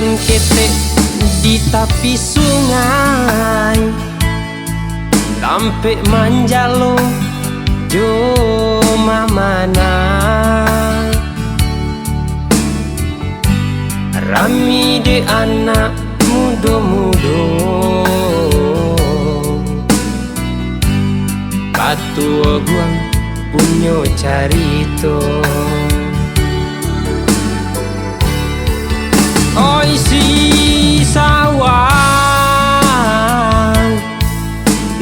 Jalan ketek di tepi sungai, tampek manjalo jo mamana. Rami de anak mudo-mudo, patua guang punyo carito. Oi si sawang,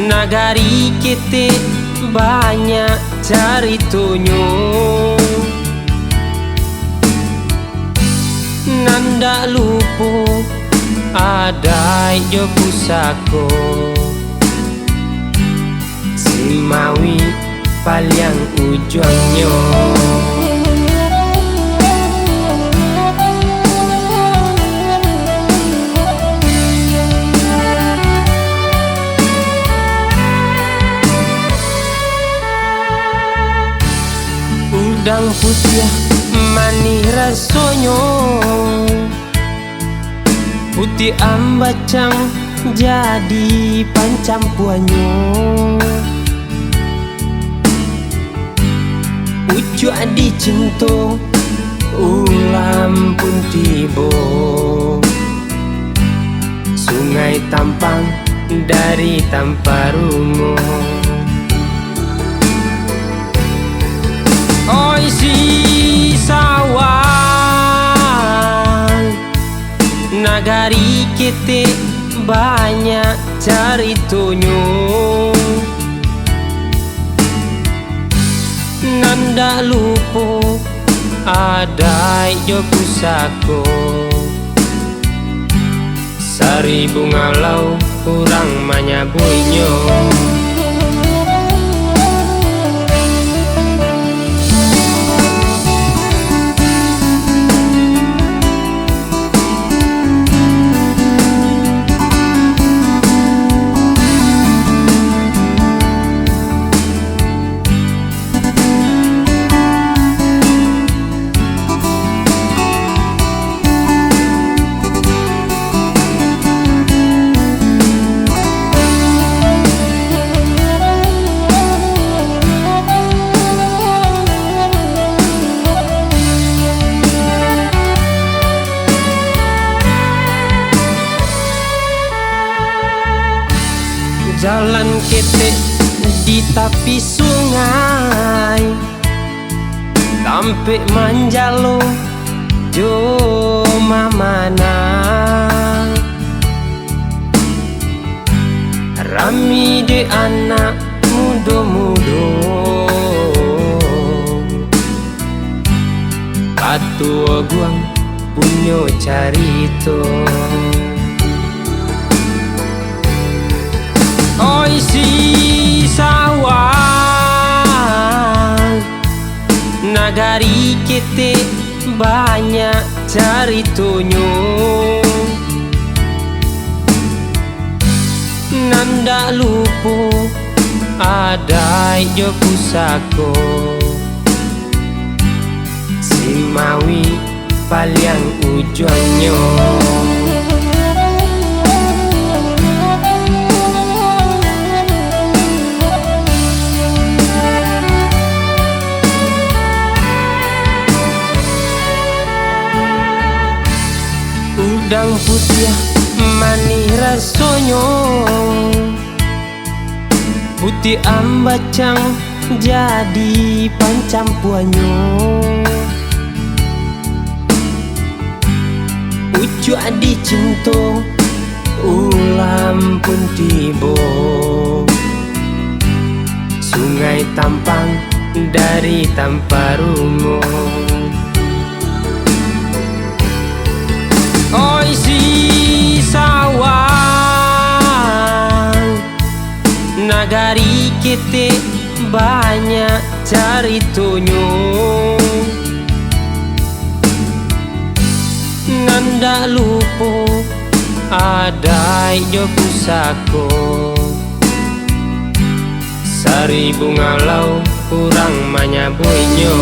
nagari kete banyak caritonyo. Nanda lupo ada jo pusako, simawi paling ujungnya. Udang putih manis rasonyo, putih ambacang jadi pancampuanyo. Ucu adi cinto ulam pun tibo, sungai tampang dari Tamparungo. Oi si sawang, nagari kete banyak caritonyo. Nanda lupo ada jo pusako, sari bunga lau kurang manyabuinyo. Jalan ketek di tepi sungai, tampek manjalo jo mamana. Rami de anak mudo-mudo, patua guang punyo carito. Oi si sawang, nagari kete banyak caritonyo. Nanda lupo ada jo pusako, simawi paling ujungnya. Udang putih manis rasonyo, putih ambacang jadi pancampuanyo. Ucu adi cinto ulam pun tibo, sungai tampang dari Tamparungo. Oi si sawang, nagari kete banyak caritonyo. Nanda lupo ada jo pusako, sari bunga lau kurang manyabuinyo.